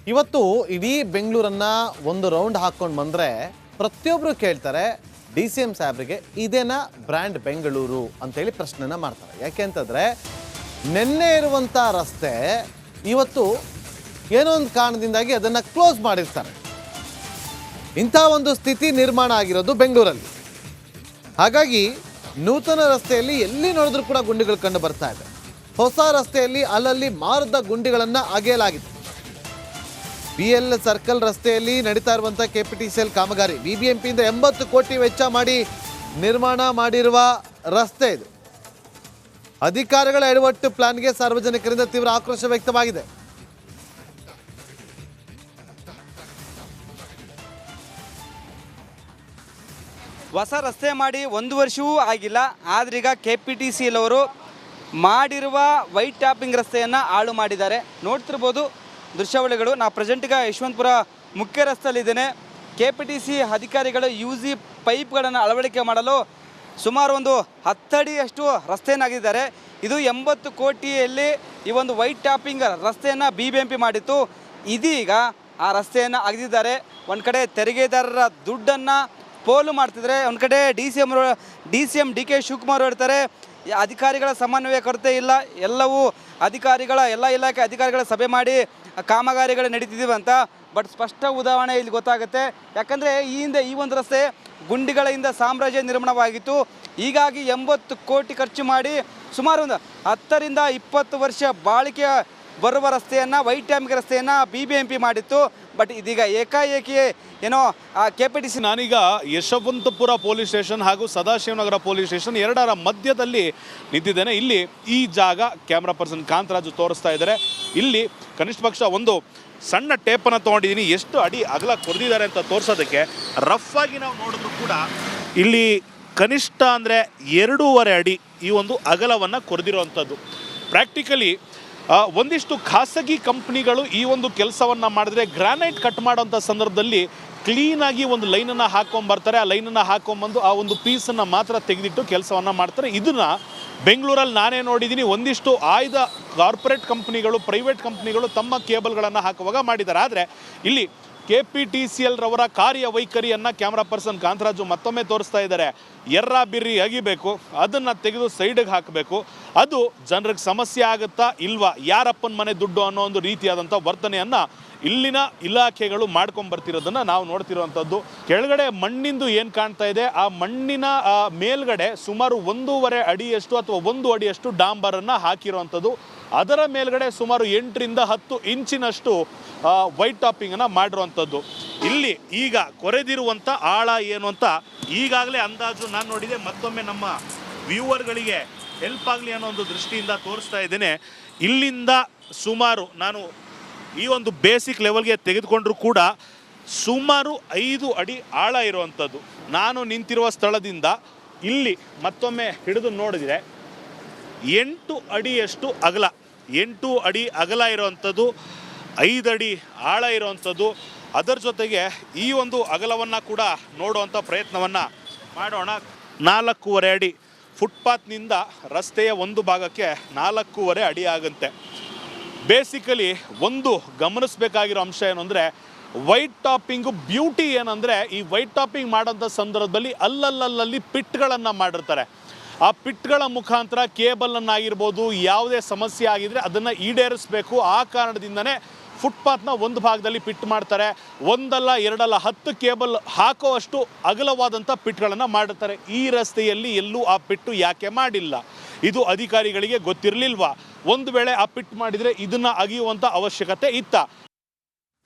ಇವತ್ತು ಇಡೀ ಬೆಂಗಳೂರನ್ನ ಒಂದು ರೌಂಡ್ ಹಾಕೊಂಡು ಬಂದರೆ ಪ್ರತಿಯೊಬ್ಬರು ಕೇಳ್ತಾರೆ ಡಿ ಸಿ ಎಂ ಸಾಹೇಬ್ರಿಗೆ ಇದೇನಾ ಬ್ರ್ಯಾಂಡ್ ಬೆಂಗಳೂರು ಅಂತೇಳಿ ಪ್ರಶ್ನೆನ ಮಾಡ್ತಾರೆ. ಯಾಕೆ ಅಂತಂದರೆ ನಿನ್ನೆ ಇರುವಂಥ ರಸ್ತೆ ಇವತ್ತು ಏನೋ ಒಂದು ಕಾರಣದಿಂದಾಗಿ ಅದನ್ನು ಕ್ಲೋಸ್ ಮಾಡಿರ್ತಾರೆ. ಇಂಥ ಒಂದು ಸ್ಥಿತಿ ನಿರ್ಮಾಣ ಆಗಿರೋದು ಬೆಂಗಳೂರಲ್ಲಿ. ಹಾಗಾಗಿ ನೂತನ ರಸ್ತೆಯಲ್ಲಿ ಎಲ್ಲಿ ನೋಡಿದ್ರೂ ಕೂಡ ಗುಂಡಿಗಳು ಕಂಡು ಬರ್ತಾ ಇದೆ. ಹೊಸ ರಸ್ತೆಯಲ್ಲಿ ಅಲ್ಲಲ್ಲಿ ಮಾರದ ಗುಂಡಿಗಳನ್ನು ಅಗೆಯಲಾಗಿದೆ. BL ಸರ್ಕಲ್ ರಸ್ತೆಯಲ್ಲಿ ನಡೀತಾ ಇರುವಂಥ KPTCL ಕಾಮಗಾರಿ BBMPಯಿಂದ 80 ಕೋಟಿ ವೆಚ್ಚ ಮಾಡಿ ನಿರ್ಮಾಣ ಮಾಡಿರುವ ರಸ್ತೆ ಇದು. ಅಧಿಕಾರಿಗಳ ಎಡವಟ್ಟು ಪ್ಲಾನ್ಗೆ ಸಾರ್ವಜನಿಕರಿಂದ ತೀವ್ರ ಆಕ್ರೋಶ ವ್ಯಕ್ತವಾಗಿದೆ. ಹೊಸ ರಸ್ತೆ ಮಾಡಿ 1 ವರ್ಷವೂ ಆಗಿಲ್ಲ. ಆದ್ರೀಗ KPTCL ಅವರು ಮಾಡಿರುವ ವೈಟ್ ಟ್ಯಾಪಿಂಗ್ ರಸ್ತೆಯನ್ನು ಹಾಳು ಮಾಡಿದ್ದಾರೆ. ನೋಡ್ತಿರ್ಬೋದು ದೃಶ್ಯಾವಳಿಗಳು. ನಾ ಪ್ರೆಸೆಂಟ್ಗ ಯಶವಂತಪುರ ಮುಖ್ಯ ರಸ್ತೆಯಲ್ಲಿದ್ದೇನೆ. KPTC ಅಧಿಕಾರಿಗಳು UG ಪೈಪ್ಗಳನ್ನು ಅಳವಡಿಕೆ ಮಾಡಲು ಸುಮಾರು ಒಂದು 10 ಅಡಿಯಷ್ಟು ರಸ್ತೆಯನ್ನಾಗಿದ್ದಾರೆ. ಇದು 80 ಕೋಟಿಯಲ್ಲಿ ಈ ಒಂದು ವೈಟ್ ಟ್ಯಾಪಿಂಗ್ ರಸ್ತೆಯನ್ನು BBMP ಮಾಡಿತ್ತು. ಇದೀಗ ಆ ರಸ್ತೆಯನ್ನು ಅಗೆದಿದ್ದಾರೆ. ಒಂದು ಕಡೆ ತೆರಿಗೆದಾರರ ದುಡ್ಡನ್ನು ಪೋಲು ಮಾಡ್ತಿದ್ದಾರೆ, ಒಂದು ಕಡೆ DCM DK ಶಿವಕುಮಾರ್ ಹೇಳ್ತಾರೆ ಅಧಿಕಾರಿಗಳ ಸಮನ್ವಯ ಕೊರತೆ ಇಲ್ಲ, ಎಲ್ಲವೂ ಎಲ್ಲ ಇಲಾಖೆ ಅಧಿಕಾರಿಗಳ ಸಭೆ ಮಾಡಿ ಕಾಮಗಾರಿಗಳು ನಡೀತಿದ್ದೀವಿ ಅಂತ. ಬಟ್ ಸ್ಪಷ್ಟ ಉದಾಹರಣೆ ಇಲ್ಲಿ ಗೊತ್ತಾಗುತ್ತೆ. ಯಾಕಂದರೆ ಈ ಒಂದು ರಸ್ತೆ ಗುಂಡಿಗಳಿಂದ ಸಾಮ್ರಾಜ್ಯ ನಿರ್ಮಾಣವಾಗಿತ್ತು. ಹೀಗಾಗಿ 80 ಕೋಟಿ ಖರ್ಚು ಮಾಡಿ ಸುಮಾರು ಒಂದು 10 ರಿಂದ 20 ವರ್ಷ ಬಾಳಿಕೆ ಬರುವ ರಸ್ತೆಯನ್ನು ವೈಟ್ ಟ್ಯಾಪಿಂಗ್ ರಸ್ತೆಯನ್ನು BBMP ಮಾಡಿತ್ತು. ಬಟ್ ಇದೀಗ ಏಕಾಏಕಿ ಏನೋ KPTC. ನಾನೀಗ ಯಶವಂತಪುರ ಪೊಲೀಸ್ ಸ್ಟೇಷನ್ ಹಾಗೂ ಸದಾಶಿವನಗರ ಪೊಲೀಸ್ ಸ್ಟೇಷನ್ ಎರಡರ ಮಧ್ಯದಲ್ಲಿ ನಿಂತಿದ್ದೇನೆ. ಇಲ್ಲಿ ಈ ಜಾಗ ಕ್ಯಾಮ್ರಾ ಪರ್ಸನ್ ಕಾಂತರಾಜು ತೋರಿಸ್ತಾ ಇದ್ದಾರೆ. ಇಲ್ಲಿ ಕನಿಷ್ಠ ಪಕ್ಷ ಒಂದು ಸಣ್ಣ ಟೇಪನ್ನು ತೊಗೊಂಡಿದ್ದೀನಿ, ಎಷ್ಟು ಅಡಿ ಅಗಲ ಕೊರೆದಿದ್ದಾರೆ ಅಂತ ತೋರಿಸೋದಕ್ಕೆ. ರಫ್ ಆಗಿ ನಾವು ನೋಡಿದ್ರು ಕೂಡ ಇಲ್ಲಿ ಕನಿಷ್ಠ ಅಂದರೆ 2.5 ಅಡಿ ಈ ಒಂದು ಅಗಲವನ್ನು ಕೊರೆದಿರುವಂಥದ್ದು. ಪ್ರಾಕ್ಟಿಕಲಿ ಒಂದಿಷ್ಟು ಖಾಸಗಿ ಕಂಪ್ನಿಗಳು ಈ ಒಂದು ಕೆಲಸವನ್ನು ಮಾಡಿದ್ರೆ ಗ್ರಾನೈಟ್ ಕಟ್ ಮಾಡೋಂಥ ಸಂದರ್ಭದಲ್ಲಿ ಕ್ಲೀನಾಗಿ ಒಂದು ಲೈನನ್ನು ಹಾಕ್ಕೊಂಬರ್ತಾರೆ. ಆ ಲೈನನ್ನು ಹಾಕ್ಕೊಂಬಂದು ಆ ಒಂದು ಪೀಸನ್ನು ಮಾತ್ರ ತೆಗೆದಿಟ್ಟು ಕೆಲಸವನ್ನು ಮಾಡ್ತಾರೆ. ಇದನ್ನು ಬೆಂಗಳೂರಲ್ಲಿ ನಾನೇ ನೋಡಿದ್ದೀನಿ. ಒಂದಿಷ್ಟು ಆಯ್ದ ಕಾರ್ಪೊರೇಟ್ ಕಂಪ್ನಿಗಳು, ಪ್ರೈವೇಟ್ ಕಂಪ್ನಿಗಳು ತಮ್ಮ ಕೇಬಲ್ಗಳನ್ನು ಹಾಕುವಾಗ ಮಾಡಿದ್ದಾರೆ. ಆದರೆ ಇಲ್ಲಿ KPTCL ರವರ ಕಾರ್ಯವೈಖರಿಯನ್ನು ಕ್ಯಾಮ್ರಾ ಪರ್ಸನ್ ಕಾಂತರಾಜು ಮತ್ತೊಮ್ಮೆ ತೋರಿಸ್ತಾ ಇದ್ದಾರೆ. ಬಿರ್ರಿ ಅಗಿಬೇಕು, ಅದನ್ನು ತೆಗೆದು ಸೈಡಿಗೆ ಹಾಕಬೇಕು. ಅದು ಜನರಿಗೆ ಸಮಸ್ಯೆ ಆಗುತ್ತಾ ಇಲ್ವಾ, ಯಾರಪ್ಪನ ಮನೆ ದುಡ್ಡು ಅನ್ನೋ ಒಂದು ರೀತಿಯಾದಂಥ ವರ್ತನೆಯನ್ನು ಇಲ್ಲಿನ ಇಲಾಖೆಗಳು ಮಾಡ್ಕೊಂಬರ್ತಿರೋದನ್ನು ನಾವು ನೋಡ್ತಿರೋವಂಥದ್ದು. ಕೆಳಗಡೆ ಮಣ್ಣಿಂದು ಏನು ಕಾಣ್ತಾ ಇದೆ, ಆ ಮಣ್ಣಿನ ಮೇಲ್ಗಡೆ ಸುಮಾರು 1.5 ಅಡಿಯಷ್ಟು ಅಥವಾ 1 ಅಡಿಯಷ್ಟು ಡಾಂಬರನ್ನು ಹಾಕಿರುವಂಥದ್ದು. ಅದರ ಮೇಲ್ಗಡೆ ಸುಮಾರು 8 ರಿಂದ 10 ಇಂಚಿನಷ್ಟು ವೈಟ್ ಟಾಪಿಂಗನ್ನು ಮಾಡಿರುವಂಥದ್ದು. ಇಲ್ಲಿ ಈಗ ಕೊರೆದಿರುವಂಥ ಆಳ ಏನು ಅಂತ ಈಗಾಗಲೇ ಅಂದಾಜು ನಾನು ನೋಡಿದೆ. ಮತ್ತೊಮ್ಮೆ ನಮ್ಮ ವ್ಯೂವರ್ಗಳಿಗೆ ಹೆಲ್ಪ್ ಆಗಲಿ ಅನ್ನೋ ಒಂದು ದೃಷ್ಟಿಯಿಂದ ತೋರಿಸ್ತಾ ಇದ್ದೇನೆ. ಇಲ್ಲಿಂದ ಸುಮಾರು ನಾನು ಈ ಒಂದು ಬೇಸಿಕ್ ಲೆವೆಲ್ಗೆ ತೆಗೆದುಕೊಂಡ್ರೂ ಕೂಡ ಸುಮಾರು 5 ಅಡಿ ಆಳ ಇರುವಂಥದ್ದು. ನಾನು ನಿಂತಿರುವ ಸ್ಥಳದಿಂದ ಇಲ್ಲಿ ಮತ್ತೊಮ್ಮೆ ಹಿಡಿದು ನೋಡಿದರೆ 8 ಅಡಿಯಷ್ಟು ಅಗಲ, 8 ಅಡಿ ಅಗಲ ಇರುವಂಥದ್ದು, 5 ಅಡಿ ಆಳ ಇರುವಂಥದ್ದು. ಅದರ ಜೊತೆಗೆ ಈ ಒಂದು ಅಗಲವನ್ನು ಕೂಡ ನೋಡುವಂಥ ಪ್ರಯತ್ನವನ್ನು ಮಾಡೋಣ. 4.5 ಅಡಿ ಫುಟ್ಪಾತ್ನಿಂದ ರಸ್ತೆಯ ಒಂದು ಭಾಗಕ್ಕೆ 4.5 ಅಡಿ ಆಗುತ್ತೆ. ಬೇಸಿಕಲಿ ಒಂದು ಗಮನಿಸಬೇಕಾಗಿರೋ ಅಂಶ ಏನು ಅಂದರೆ, ವೈಟ್ ಟಾಪಿಂಗು ಬ್ಯೂಟಿ ಏನಂದರೆ, ಈ ವೈಟ್ ಟಾಪಿಂಗ್ ಮಾಡೋಂಥ ಸಂದರ್ಭದಲ್ಲಿ ಅಲ್ಲಲ್ಲಿ ಪಿಟ್ಗಳನ್ನು ಮಾಡಿರ್ತಾರೆ. ಆ ಪಿಟ್ಗಳ ಮುಖಾಂತರ ಕೇಬಲನ್ನಾಗಿರ್ಬೋದು ಯಾವುದೇ ಸಮಸ್ಯೆ ಆಗಿದ್ರೆ ಅದನ್ನು ಈಡೇರಿಸಬೇಕು. ಆ ಕಾರಣದಿಂದನೇ ಫುಟ್ಪಾತ್ನ ಒಂದು ಭಾಗದಲ್ಲಿ ಪಿಟ್ ಮಾಡ್ತಾರೆ. 1 ಅಲ್ಲ 2 ಅಲ್ಲ 10 ಕೇಬಲ್ ಹಾಕೋವಷ್ಟು ಅಗಲವಾದಂಥ ಪಿಟ್ಗಳನ್ನು ಮಾಡಿರ್ತಾರೆ. ಈ ರಸ್ತೆಯಲ್ಲಿ ಎಲ್ಲೂ ಆ ಪಿಟ್ಟು ಯಾಕೆ ಮಾಡಿಲ್ಲ, ಇದು ಅಧಿಕಾರಿಗಳಿಗೆ ಗೊತ್ತಿರಲಿಲ್ವಾ? ಒಂದು ವೇಳೆ ಆ ಪಿಟ್ ಮಾಡಿದರೆ ಇದನ್ನು ಅಗಿಯುವಂಥ ಅವಶ್ಯಕತೆ ಇತ್ತ?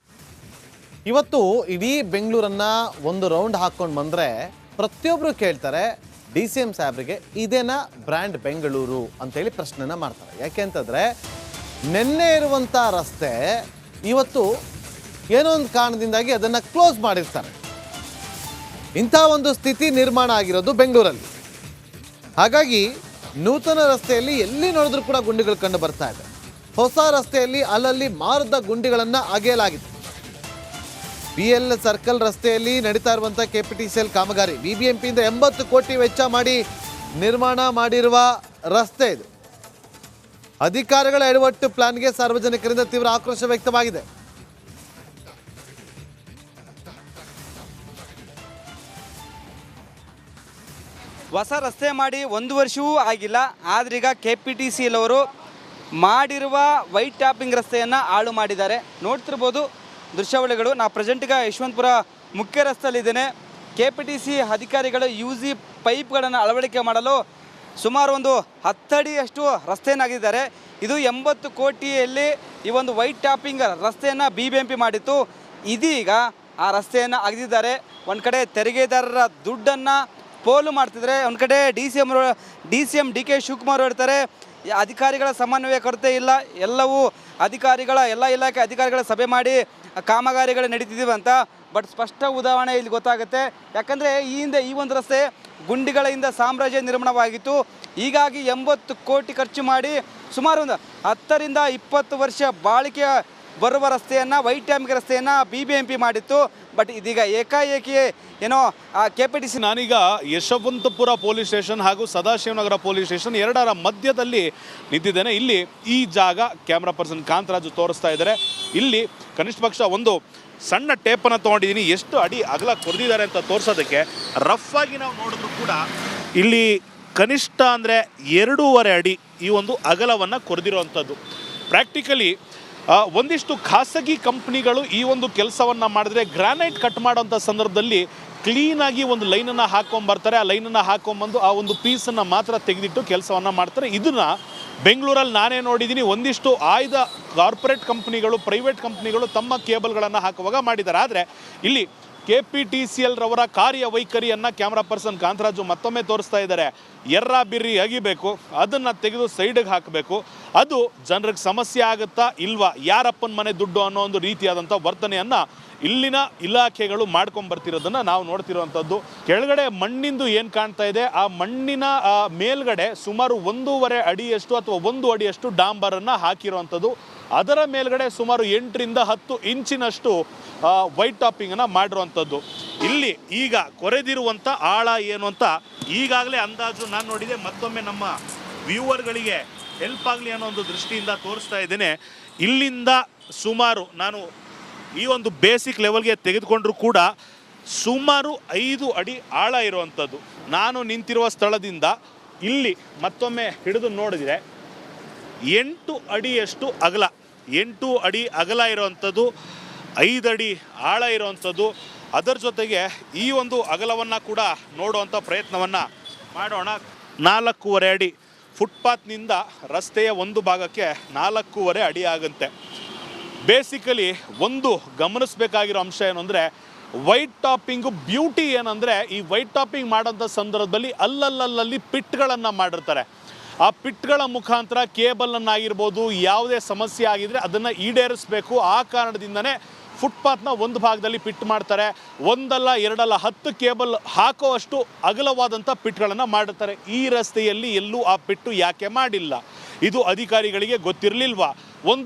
ಇವತ್ತು ಇಡೀ ಬೆಂಗಳೂರನ್ನ ಒಂದು ರೌಂಡ್ ಹಾಕೊಂಡು ಬಂದರೆ ಪ್ರತಿಯೊಬ್ಬರು ಕೇಳ್ತಾರೆ DCM ಸಾಹೇಬ್ರಿಗೆ ಇದೇನಾ ಬ್ರ್ಯಾಂಡ್ ಬೆಂಗಳೂರು ಅಂತೇಳಿ ಪ್ರಶ್ನೆನ ಮಾಡ್ತಾರೆ. ಯಾಕೆ ಅಂತಂದರೆ ನಿನ್ನೆ ಇರುವಂಥ ರಸ್ತೆ ಇವತ್ತು ಏನೋ ಒಂದು ಕಾರಣದಿಂದಾಗಿ ಅದನ್ನು ಕ್ಲೋಸ್ ಮಾಡಿರ್ತಾರೆ. ಇಂಥ ಒಂದು ಸ್ಥಿತಿ ನಿರ್ಮಾಣ ಆಗಿರೋದು ಬೆಂಗಳೂರಲ್ಲಿ. ಹಾಗಾಗಿ ನೂತನ ರಸ್ತೆಯಲ್ಲಿ ಎಲ್ಲಿ ನೋಡಿದ್ರೂ ಕೂಡ ಗುಂಡಿಗಳು ಕಂಡು ಬರ್ತಾ ಇದೆ. ಹೊಸ ರಸ್ತೆಯಲ್ಲಿ ಅಲ್ಲಲ್ಲಿ ಮಾರದ ಗುಂಡಿಗಳನ್ನು ಅಗೆಯಲಾಗಿದೆ. BL ಸರ್ಕಲ್ ರಸ್ತೆಯಲ್ಲಿ ನಡೀತಾ ಇರುವಂಥ KPTCL ಕಾಮಗಾರಿ BBMPಯಿಂದ 80 ಕೋಟಿ ವೆಚ್ಚ ಮಾಡಿ ನಿರ್ಮಾಣ ಮಾಡಿರುವ ರಸ್ತೆ ಇದು. ಅಧಿಕಾರಿಗಳ ಎಡವಟ್ಟು ಪ್ಲಾನ್ಗೆ ಸಾರ್ವಜನಿಕರಿಂದ ತೀವ್ರ ಆಕ್ರೋಶ ವ್ಯಕ್ತವಾಗಿದೆ. ಹೊಸ ರಸ್ತೆ ಮಾಡಿ 1 ವರ್ಷವೂ ಆಗಿಲ್ಲ, ಆದ್ರೀಗ KPTCL ಅವರು ಮಾಡಿರುವ ವೈಟ್ ಟಾಪಿಂಗ್ ರಸ್ತೆಯನ್ನು ಹಾಳು ಮಾಡಿದ್ದಾರೆ. ನೋಡ್ತಿರ್ಬೋದು ದೃಶ್ಯಾವಳಿಗಳು. ನಾ ಪ್ರೆಸೆಂಟ್ ಈಗ ಯಶವಂತಪುರ ಮುಖ್ಯ ರಸ್ತೆಯಲ್ಲಿದ್ದೇನೆ. KPTC ಅಧಿಕಾರಿಗಳು UG ಪೈಪ್ಗಳನ್ನು ಅಳವಡಿಕೆ ಮಾಡಲು ಸುಮಾರು ಒಂದು 10 ಅಡಿಯಷ್ಟು ರಸ್ತೆಯನ್ನಾಗಿದ್ದಾರೆ. ಇದು 80 ಕೋಟಿಯಲ್ಲಿ ಈ ಒಂದು ವೈಟ್ ಟಾಪಿಂಗ್ ರಸ್ತೆಯನ್ನು BBMP ಮಾಡಿತ್ತು. ಇದೀಗ ಆ ರಸ್ತೆಯನ್ನು ಅಗೆದಿದ್ದಾರೆ. ಒಂದು ಕಡೆ ತೆರಿಗೆದಾರರ ದುಡ್ಡನ್ನು ಪೋಲು ಮಾಡ್ತಿದ್ದಾರೆ, ಒಂದು ಕಡೆ DCM DK ಶಿವಕುಮಾರ್ ಹೇಳ್ತಾರೆ ಅಧಿಕಾರಿಗಳ ಸಮನ್ವಯ ಕೊರತೆ ಇಲ್ಲ, ಎಲ್ಲವೂ ಎಲ್ಲ ಇಲಾಖೆ ಅಧಿಕಾರಿಗಳ ಸಭೆ ಮಾಡಿ ಕಾಮಗಾರಿಗಳು ನಡೀತಿದ್ದೀವಿ ಅಂತ. ಬಟ್ ಸ್ಪಷ್ಟ ಉದಾಹರಣೆ ಇಲ್ಲಿ ಗೊತ್ತಾಗುತ್ತೆ. ಯಾಕಂದರೆ ಈ ಹಿಂದೆ ಈ ಒಂದು ರಸ್ತೆ ಗುಂಡಿಗಳಿಂದ ಸಾಮ್ರಾಜ್ಯ ನಿರ್ಮಾಣವಾಗಿತ್ತು. ಹೀಗಾಗಿ 80 ಕೋಟಿ ಖರ್ಚು ಮಾಡಿ ಸುಮಾರು ಒಂದು 10 ರಿಂದ 20 ವರ್ಷ ಬಾಳಿಕೆ ಬರುವ ರಸ್ತೆಯನ್ನು ವೈಟ್ ಟಾಪಿಂಗ್ ರಸ್ತೆಯನ್ನು BBMP ಮಾಡಿತ್ತು. ಬಟ್ ಇದೀಗ ಏಕಾಏಕಿ ಏನೋ KPTC. ನಾನೀಗ ಯಶವಂತಪುರ ಪೊಲೀಸ್ ಸ್ಟೇಷನ್ ಹಾಗೂ ಸದಾಶಿವನಗರ ಪೊಲೀಸ್ ಸ್ಟೇಷನ್ ಎರಡರ ಮಧ್ಯದಲ್ಲಿ ನಿಂತಿದ್ದೇನೆ. ಇಲ್ಲಿ ಈ ಜಾಗ ಕ್ಯಾಮ್ರಾ ಪರ್ಸನ್ ಕಾಂತರಾಜು ತೋರಿಸ್ತಾ ಇದ್ದಾರೆ. ಇಲ್ಲಿ ಕನಿಷ್ಠ ಪಕ್ಷ ಒಂದು ಸಣ್ಣ ಟೇಪನ್ನು ತೊಗೊಂಡಿದ್ದೀನಿ, ಎಷ್ಟು ಅಡಿ ಅಗಲ ಕೊರೆದಿದ್ದಾರೆ ಅಂತ ತೋರಿಸೋದಕ್ಕೆ. ರಫ್ ಆಗಿ ನಾವು ನೋಡಿದ್ರು ಕೂಡ ಇಲ್ಲಿ ಕನಿಷ್ಠ ಅಂದರೆ 2.5 ಅಡಿ ಈ ಒಂದು ಅಗಲವನ್ನು ಕೊರೆದಿರುವಂಥದ್ದು. ಪ್ರಾಕ್ಟಿಕಲಿ ಒಂದಿಷ್ಟು ಖಾಸಗಿ ಕಂಪ್ನಿಗಳು ಈ ಒಂದು ಕೆಲಸವನ್ನು ಮಾಡಿದ್ರೆ ಗ್ರಾನೈಟ್ ಕಟ್ ಮಾಡೋಂಥ ಸಂದರ್ಭದಲ್ಲಿ ಕ್ಲೀನಾಗಿ ಒಂದು ಲೈನನ್ನು ಹಾಕ್ಕೊಂಬರ್ತಾರೆ. ಆ ಲೈನನ್ನು ಹಾಕ್ಕೊಂಬಂದು ಆ ಒಂದು ಪೀಸನ್ನು ಮಾತ್ರ ತೆಗೆದಿಟ್ಟು ಕೆಲಸವನ್ನು ಮಾಡ್ತಾರೆ. ಇದನ್ನು ಬೆಂಗಳೂರಲ್ಲಿ ನಾನೇ ನೋಡಿದ್ದೀನಿ. ಒಂದಿಷ್ಟು ಆಯ್ದ ಕಾರ್ಪೊರೇಟ್ ಕಂಪ್ನಿಗಳು, ಪ್ರೈವೇಟ್ ಕಂಪ್ನಿಗಳು ತಮ್ಮ ಕೇಬಲ್ಗಳನ್ನು ಹಾಕುವಾಗ ಮಾಡಿದ್ದಾರೆ. ಆದರೆ ಇಲ್ಲಿ KPTCL ರವರ ಕಾರ್ಯವೈಖರಿಯನ್ನು ಕ್ಯಾಮ್ರಾ ಪರ್ಸನ್ ಕಾಂತರಾಜು ಮತ್ತೊಮ್ಮೆ ತೋರಿಸ್ತಾ ಇದ್ದಾರೆ. ಎರ್ರ ಬಿರ್ರಿ ಅಗಿಬೇಕು, ಅದನ್ನು ತೆಗೆದು ಸೈಡಿಗೆ ಹಾಕಬೇಕು. ಅದು ಜನರಿಗೆ ಸಮಸ್ಯೆ ಆಗುತ್ತಾ ಇಲ್ವಾ, ಯಾರಪ್ಪನ ಮನೆ ದುಡ್ಡು ಅನ್ನೋ ಒಂದು ರೀತಿಯಾದಂಥ ವರ್ತನೆಯನ್ನು ಇಲ್ಲಿನ ಇಲಾಖೆಗಳು ಮಾಡ್ಕೊಂಬರ್ತಿರೋದನ್ನು ನಾವು ನೋಡ್ತಿರುವಂಥದ್ದು. ಕೆಳಗಡೆ ಮಣ್ಣಿಂದು ಏನು ಕಾಣ್ತಾ ಇದೆ, ಆ ಮಣ್ಣಿನ ಮೇಲ್ಗಡೆ ಸುಮಾರು 1.5 ಅಡಿಯಷ್ಟು ಅಥವಾ 1 ಅಡಿಯಷ್ಟು ಡಾಂಬರನ್ನು ಹಾಕಿರುವಂಥದ್ದು. ಅದರ ಮೇಲ್ಗಡೆ ಸುಮಾರು 8 ರಿಂದ 10 ಇಂಚಿನಷ್ಟು ವೈಟ್ ಟಾಪಿಂಗನ್ನು ಮಾಡಿರುವಂಥದ್ದು. ಇಲ್ಲಿ ಈಗ ಕೊರೆದಿರುವಂಥ ಆಳ ಏನು ಅಂತ ಈಗಾಗಲೇ ಅಂದಾಜು ನಾನು ನೋಡಿದೆ. ಮತ್ತೊಮ್ಮೆ ನಮ್ಮ ವ್ಯೂವರ್ಗಳಿಗೆ ಹೆಲ್ಪ್ ಆಗಲಿ ಅನ್ನೋ ಒಂದು ದೃಷ್ಟಿಯಿಂದ ತೋರಿಸ್ತಾ ಇದ್ದೇನೆ. ಇಲ್ಲಿಂದ ಸುಮಾರು ನಾನು ಈ ಒಂದು ಬೇಸಿಕ್ ಲೆವೆಲ್ಗೆ ತೆಗೆದುಕೊಂಡ್ರೂ ಕೂಡ ಸುಮಾರು 5 ಅಡಿ ಆಳ ಇರುವಂಥದ್ದು. ನಾನು ನಿಂತಿರುವ ಸ್ಥಳದಿಂದ ಇಲ್ಲಿ ಮತ್ತೊಮ್ಮೆ ಹಿಡಿದು ನೋಡಿದರೆ 8 ಅಡಿಯಷ್ಟು ಅಗಲ, 8 ಅಡಿ ಅಗಲ ಇರುವಂಥದ್ದು, 5 ಅಡಿ ಆಳ ಇರುವಂಥದ್ದು. ಅದರ ಜೊತೆಗೆ ಈ ಒಂದು ಅಗಲವನ್ನು ಕೂಡ ನೋಡುವಂಥ ಪ್ರಯತ್ನವನ್ನು ಮಾಡೋಣ. 4.5 ಅಡಿ ಫುಟ್ಪಾತ್ನಿಂದ ರಸ್ತೆಯ ಒಂದು ಭಾಗಕ್ಕೆ 4.5 ಅಡಿ ಆಗುತ್ತೆ. ಬೇಸಿಕಲಿ ಒಂದು ಗಮನಿಸಬೇಕಾಗಿರೋ ಅಂಶ ಏನು ಅಂದರೆ, ವೈಟ್ ಟಾಪಿಂಗು ಬ್ಯೂಟಿ ಏನಂದರೆ, ಈ ವೈಟ್ ಟಾಪಿಂಗ್ ಮಾಡೋಂಥ ಸಂದರ್ಭದಲ್ಲಿ ಅಲ್ಲಲ್ಲಿ ಪಿಟ್ಗಳನ್ನು ಮಾಡಿರ್ತಾರೆ. ಆ ಪಿಟ್ಗಳ ಮುಖಾಂತರ ಕೇಬಲನ್ನಾಗಿರ್ಬೋದು ಯಾವುದೇ ಸಮಸ್ಯೆ ಆಗಿದ್ರೆ ಅದನ್ನು ಈಡೇರಿಸಬೇಕು. ಆ ಕಾರಣದಿಂದನೇ ಫುಟ್ಪಾತ್ನ ಒಂದು ಭಾಗದಲ್ಲಿ ಪಿಟ್ ಮಾಡ್ತಾರೆ. ಒಂದಲ್ಲ ಎರಡಲ್ಲ 10 ಕೇಬಲ್ ಹಾಕೋವಷ್ಟು ಅಗಲವಾದಂಥ ಪಿಟ್ಗಳನ್ನು ಮಾಡಿರ್ತಾರೆ. ಈ ರಸ್ತೆಯಲ್ಲಿ ಎಲ್ಲೂ ಆ ಪಿಟ್ಟು ಯಾಕೆ ಮಾಡಿಲ್ಲ, ಇದು ಅಧಿಕಾರಿಗಳಿಗೆ ಗೊತ್ತಿರಲಿಲ್ವಾ?